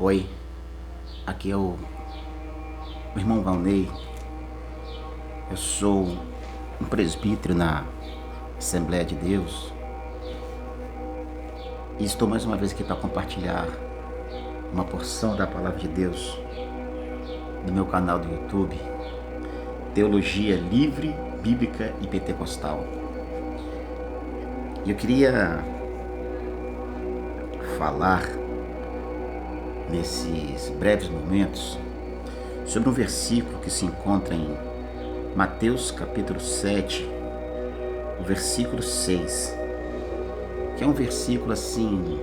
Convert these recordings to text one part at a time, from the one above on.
Oi, aqui é o meu irmão Valnei. Eu sou um presbítero na Assembleia de Deus e estou mais uma vez aqui para compartilhar uma porção da Palavra de Deus no meu canal do YouTube, Teologia Livre, Bíblica e Pentecostal. E eu queria falar nesses breves momentos sobre um versículo que se encontra em Mateus capítulo 7, o versículo 6, que é um versículo assim,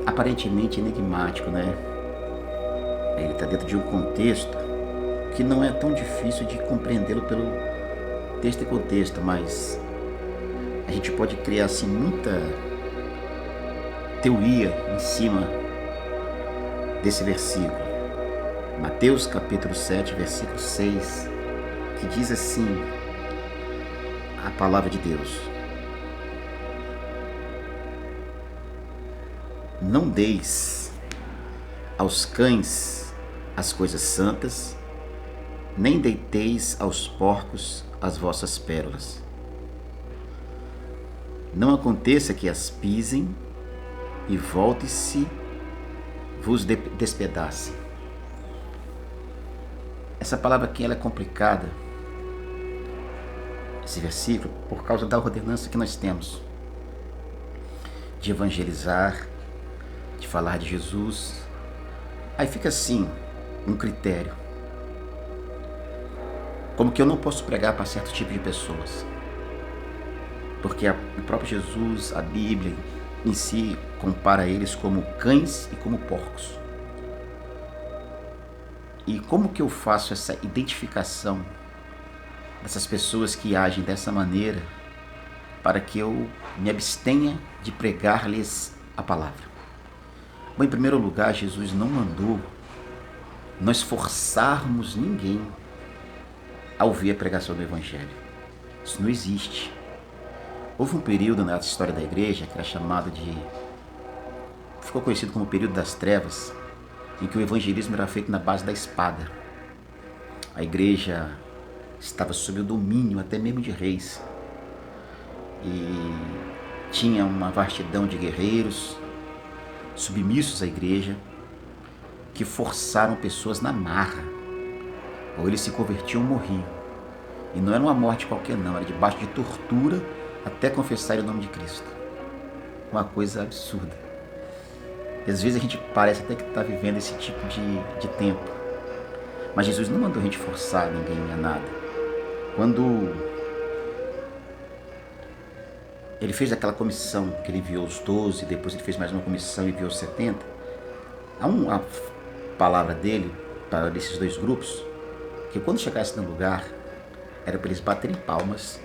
aparentemente enigmático, né? Ele está dentro de um contexto que não é tão difícil de compreendê-lo pelo texto e contexto, mas a gente pode criar assim muita teoria em cima desse versículo. Mateus capítulo 7, versículo 6, que diz assim a palavra de Deus: não deis aos cães as coisas santas, nem deiteis aos porcos as vossas pérolas. Não aconteça que as pisem e volte-se vos despedace. Essa palavra aqui ela é complicada, esse versículo, por causa da ordenança que nós temos de evangelizar, de falar de Jesus. Aí fica assim, um critério. Como que eu não posso pregar para certo tipo de pessoas? Porque o próprio Jesus, a Bíblia em si, compara eles como cães e como porcos. E como que eu faço essa identificação dessas pessoas que agem dessa maneira para que eu me abstenha de pregar-lhes a palavra? Bom, em primeiro lugar, Jesus não mandou nós forçarmos ninguém a ouvir a pregação do Evangelho. Isso não existe. Houve um período na história da igreja que era chamado de... ficou conhecido como o período das trevas, em que o evangelismo era feito na base da espada. A igreja estava sob o domínio até mesmo de reis. E tinha uma vastidão de guerreiros submissos à igreja que forçaram pessoas na marra. Ou eles se convertiam ou morriam. E não era uma morte qualquer não, era debaixo de tortura até confessar o nome de Cristo. Uma coisa absurda. E às vezes a gente parece até que está vivendo esse tipo de tempo. Mas Jesus não mandou a gente forçar ninguém a nada. Quando ele fez aquela comissão que ele enviou os 12, depois ele fez mais uma comissão e enviou os 70, há uma palavra dele para esses dois grupos, que quando chegasse no lugar, era para eles baterem palmas,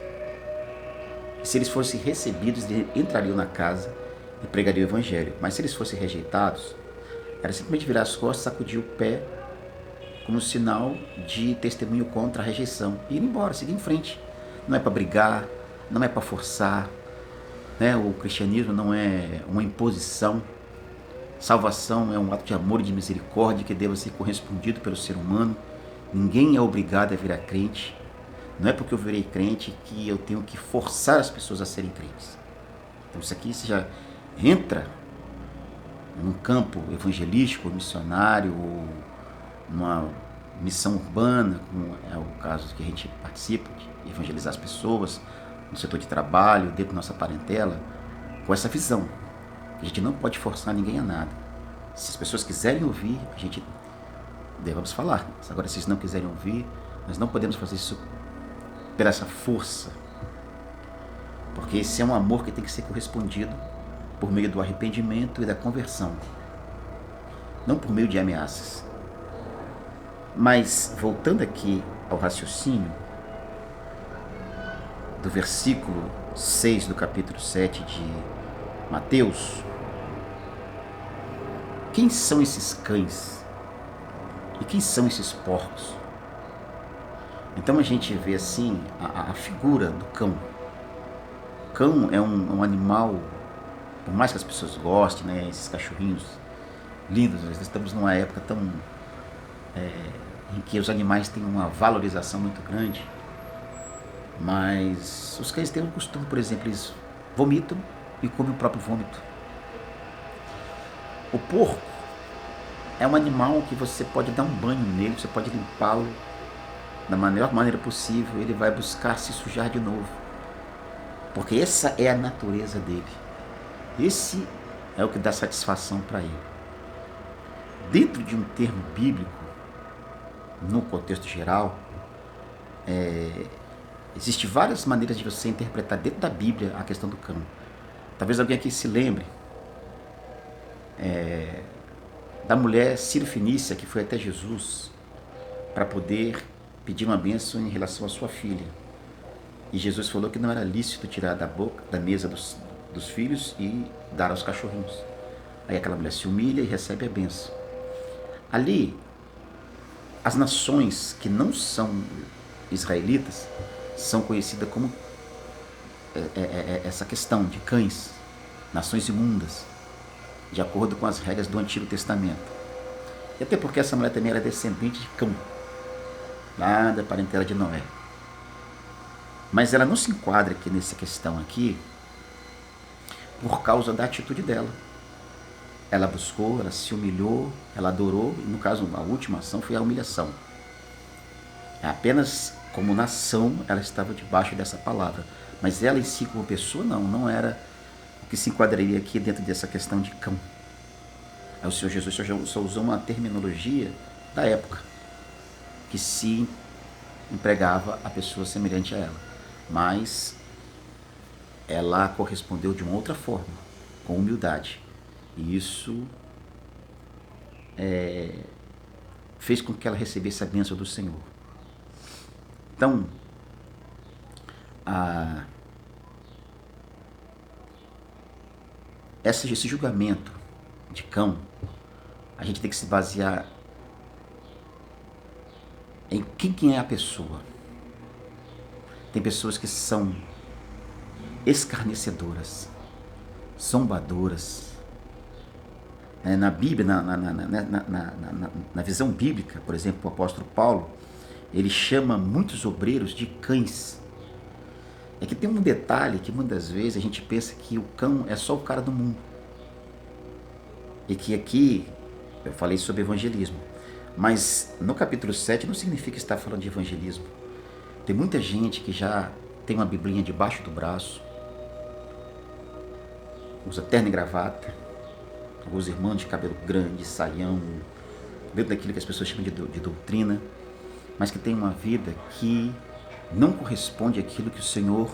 e se eles fossem recebidos, eles entrariam na casa e pregariam o evangelho. Mas se eles fossem rejeitados, era simplesmente virar as costas, sacudir o pé, como sinal de testemunho contra a rejeição, e ir embora, seguir em frente. Não é para brigar, não é para forçar, né? O cristianismo não é uma imposição. Salvação é um ato de amor e de misericórdia que deve ser correspondido pelo ser humano. Ninguém é obrigado a virar crente. Não é porque eu virei crente que eu tenho que forçar as pessoas a serem crentes. Então isso aqui você já entra num campo evangelístico, missionário, ou numa missão urbana, como é o caso que a gente participa, de evangelizar as pessoas, no setor de trabalho, dentro da nossa parentela, com essa visão. A gente não pode forçar ninguém a nada. Se as pessoas quiserem ouvir, a gente devemos falar. Agora, se eles não quiserem ouvir, nós não podemos fazer isso por essa força. Porque esse é um amor que tem que ser correspondido por meio do arrependimento e da conversão. Não por meio de ameaças. Mas, voltando aqui ao raciocínio do versículo 6 do capítulo 7 de Mateus, quem são esses cães? E quem são esses porcos? Então a gente vê assim a figura do cão. O cão é um animal, por mais que as pessoas gostem, né, esses cachorrinhos lindos. Nós estamos numa época tão em que os animais têm uma valorização muito grande, mas os cães têm um costume, por exemplo, eles vomitam e comem o próprio vômito. O porco é um animal que você pode dar um banho nele, você pode limpá-lo da melhor maneira possível, ele vai buscar se sujar de novo, porque essa é a natureza dele. Esse é o que dá satisfação para ele. Dentro de um termo bíblico, no contexto geral, existem várias maneiras de você interpretar dentro da Bíblia a questão do cão. Talvez alguém aqui se lembre da mulher Ciro-fenícia que foi até Jesus para poder pedir uma bênção em relação à sua filha. E Jesus falou que não era lícito tirar da mesa dos filhos e dar aos cachorrinhos. Aí aquela mulher se humilha e recebe a bênção. Ali, as nações que não são israelitas são conhecidas como essa questão de cães, nações imundas, de acordo com as regras do Antigo Testamento. E até porque essa mulher também era descendente de cão, lá da parentela de Noé. Mas ela não se enquadra aqui nessa questão aqui por causa da atitude dela. Ela buscou, ela se humilhou, ela adorou, e no caso a última ação foi a humilhação. Apenas como nação ela estava debaixo dessa palavra, mas ela em si como pessoa não era o que se enquadraria aqui dentro dessa questão de cão. Aí o Senhor Jesus só usou uma terminologia da época que se empregava a pessoa semelhante a ela, mas ela correspondeu de uma outra forma, com humildade. E isso fez com que ela recebesse a bênção do Senhor. Então, esse julgamento de cão, a gente tem que se basear em quem é a pessoa. Tem pessoas que são escarnecedoras, zombadoras. Na Bíblia, na visão bíblica, por exemplo, o apóstolo Paulo, ele chama muitos obreiros de cães. É que tem um detalhe que muitas vezes a gente pensa que o cão é só o cara do mundo. E que aqui eu falei sobre evangelismo. Mas no capítulo 7 não significa estar falando de evangelismo. Tem muita gente que já tem uma biblinha debaixo do braço, usa terno e gravata, alguns irmãos de cabelo grande, saião, dentro daquilo que as pessoas chamam de doutrina, mas que tem uma vida que não corresponde àquilo que o Senhor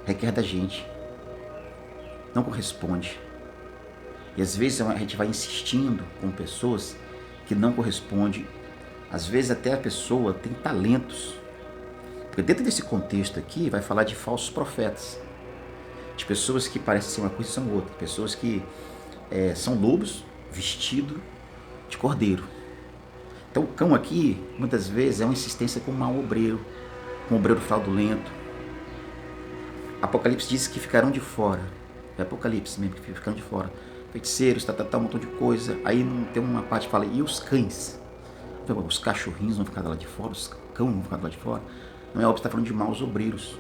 requer da gente. Não corresponde. E às vezes a gente vai insistindo com pessoas que não correspondem. Às vezes até a pessoa tem talentos. Porque dentro desse contexto aqui vai falar de falsos profetas. De pessoas que parecem ser uma coisa e são outra. Pessoas que são lobos vestidos de cordeiro. Então o cão aqui, muitas vezes, é uma insistência com um mau obreiro, com um obreiro fraudulento. Apocalipse diz que ficarão de fora. É Apocalipse mesmo, que ficarão de fora. Feiticeiros, um montão de coisa. Aí tem uma parte que fala, e os cães? Os cachorrinhos vão ficar lá de fora, os cães vão ficar lá de fora. Não é óbvio que está falando de maus obreiros.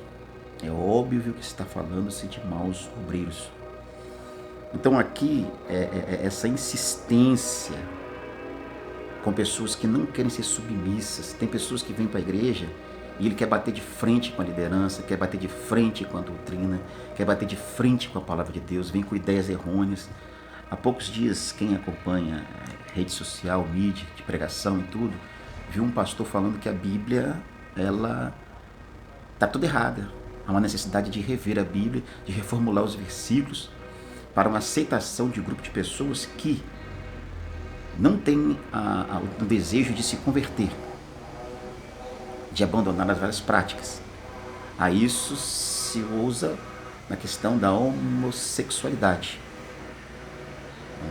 É óbvio que está falando-se de maus obreiros. Então aqui essa insistência com pessoas que não querem ser submissas. Tem pessoas que vêm para a igreja e ele quer bater de frente com a liderança, quer bater de frente com a doutrina, quer bater de frente com a palavra de Deus, vem com ideias errôneas. Há poucos dias, quem acompanha rede social, mídia, de pregação e tudo, viu um pastor falando que a Bíblia, ela está toda errada. Há uma necessidade de rever a Bíblia, de reformular os versículos para uma aceitação de um grupo de pessoas que não tem o desejo de se converter, de abandonar as várias práticas. A isso se usa na questão da homossexualidade.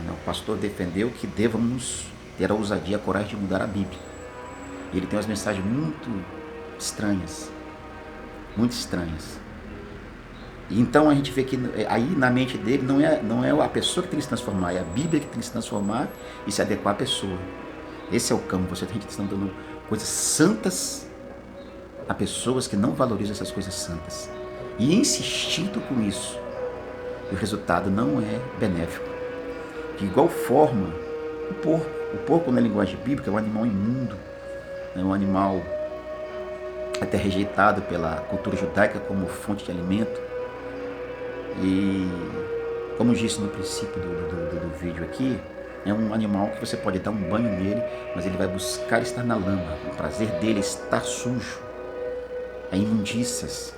O pastor defendeu que devamos ter a ousadia e a coragem de mudar a Bíblia. E ele tem umas mensagens muito estranhas. Muito estranhas. Então a gente vê que aí na mente dele não é a pessoa que tem que se transformar, é a Bíblia que tem que se transformar e se adequar à pessoa. Esse é o campo. Você tem que estar dando coisas santas a pessoas que não valorizam essas coisas santas e insistindo com isso. E o resultado não é benéfico. De igual forma, o porco na linguagem bíblica é um animal imundo, é um animal até rejeitado pela cultura judaica como fonte de alimento. E como eu disse no princípio do vídeo aqui, é um animal que você pode dar um banho nele, mas ele vai buscar estar na lama. O prazer dele é estar sujo, é imundícias.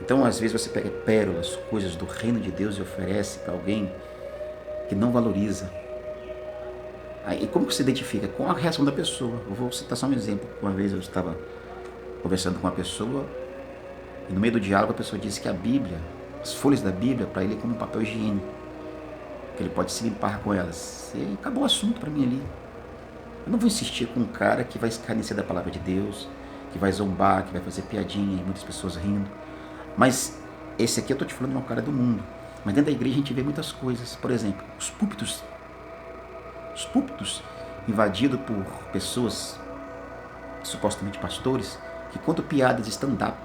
Então às vezes você pega pérolas, coisas do reino de Deus e oferece para alguém que não valoriza. Aí como que você identifica? Com a reação da pessoa. Eu vou citar só um exemplo. Uma vez eu estava conversando com uma pessoa e no meio do diálogo a pessoa disse que a Bíblia, as folhas da Bíblia, para ele é como um papel higiênico, que ele pode se limpar com elas. E acabou o assunto para mim ali. Eu não vou insistir com um cara que vai escarnecer da palavra de Deus, que vai zombar, que vai fazer piadinha e muitas pessoas rindo. Mas esse aqui eu estou te falando de um cara do mundo. Mas dentro da igreja a gente vê muitas coisas. Por exemplo, os púlpitos invadidos por pessoas, supostamente pastores, que contam piadas de stand-up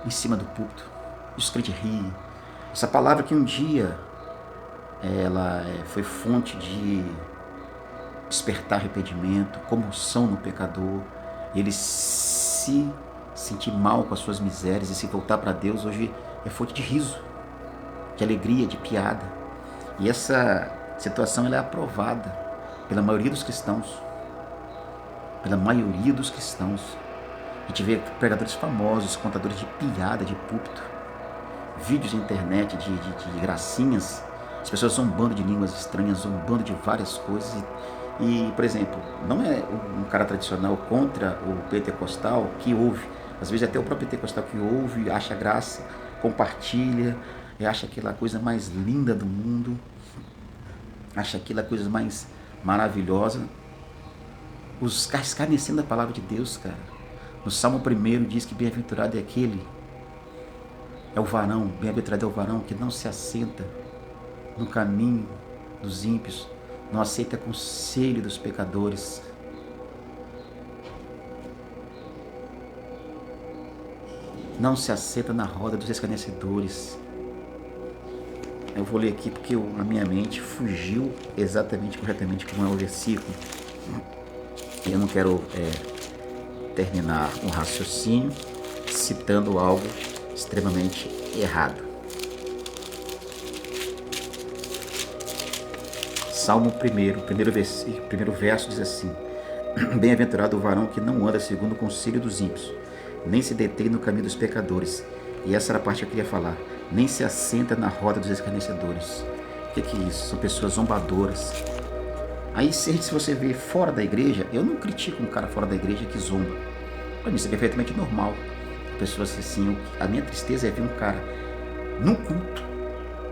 em cima do púlpito. Os crentes riem. Essa palavra que um dia ela foi fonte de despertar arrependimento, comoção no pecador, ele se sentir mal com as suas misérias e se voltar para Deus, hoje é fonte de riso, de alegria, de piada. E essa situação ela é aprovada pela maioria dos cristãos. Pela maioria dos cristãos. A gente vê pregadores famosos, contadores de piada, de púlpito, vídeos na internet de gracinhas, as pessoas zombando de línguas estranhas, zombando de várias coisas. E, por exemplo, não é um cara tradicional contra o pentecostal que ouve. Às vezes até o próprio pentecostal que ouve, acha graça, compartilha, e acha aquela coisa mais linda do mundo, acha aquela coisa mais maravilhosa. Os caras escarnecendo a palavra de Deus, cara. No Salmo 1 diz que bem-aventurado é aquele, é o varão, bem-aventurado é o varão que não se assenta no caminho dos ímpios, não aceita conselho dos pecadores. Não se assenta na roda dos escarnecedores. Eu vou ler aqui porque a minha mente fugiu exatamente, corretamente como é o versículo. Eu não quero terminar um raciocínio citando algo extremamente errado. Salmo 1, primeiro verso diz assim: bem-aventurado o varão que não anda segundo o conselho dos ímpios, nem se detém no caminho dos pecadores. E essa era a parte que eu queria falar. Nem se assenta na roda dos escarnecedores. O que é isso? São pessoas zombadoras. Aí se você vê fora da igreja, eu não critico um cara fora da igreja que zomba. Para mim isso é perfeitamente normal. Pessoas assim, a minha tristeza é ver um cara num culto,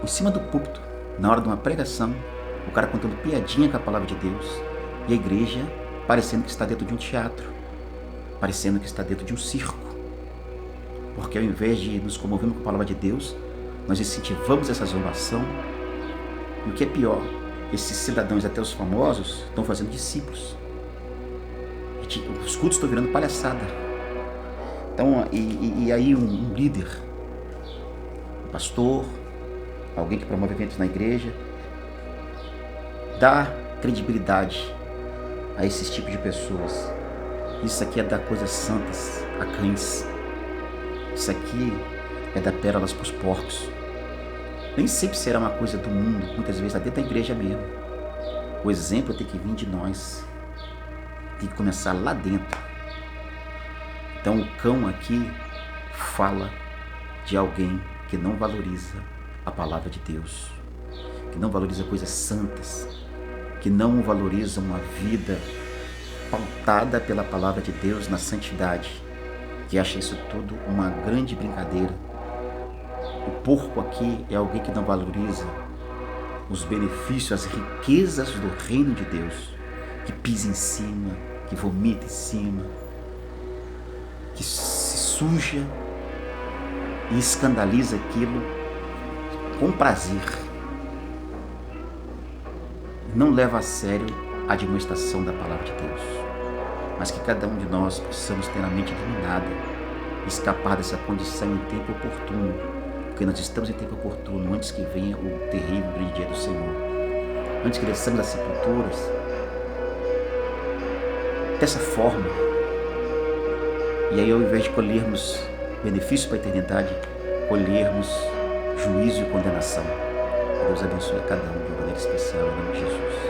em cima do púlpito, na hora de uma pregação, o cara contando piadinha com a palavra de Deus, e a igreja parecendo que está dentro de um teatro, parecendo que está dentro de um circo. Porque ao invés de nos comovermos com a palavra de Deus, nós incentivamos essa zombação. E o que é pior, esses cidadãos, até os famosos, estão fazendo discípulos. Os cultos estão virando palhaçada. Então, e aí um líder, um pastor, alguém que promove eventos na igreja, dá credibilidade a esses tipos de pessoas. Isso aqui é dar coisas santas a cães. Isso aqui é dar pérolas para os porcos. Nem sempre será uma coisa do mundo, muitas vezes é dentro da igreja mesmo. O exemplo tem que vir de nós, tem que começar lá dentro. Então o cão aqui fala de alguém que não valoriza a palavra de Deus, que não valoriza coisas santas, que não valoriza uma vida pautada pela palavra de Deus na santidade, que acha isso tudo uma grande brincadeira. O porco aqui é alguém que não valoriza os benefícios, as riquezas do reino de Deus, que pisa em cima, que vomita em cima, que se suja e escandaliza aquilo com prazer. Não leva a sério a admoestação da palavra de Deus, mas que cada um de nós possamos ter a mente iluminada, escapar dessa condição em tempo oportuno, porque nós estamos em tempo oportuno, antes que venha o terrível grande dia do Senhor, antes que desçamos das sepulturas, dessa forma. E aí, ao invés de colhermos benefício para a eternidade, colhermos juízo e condenação. Deus abençoe cada um de uma maneira especial, em nome de Jesus.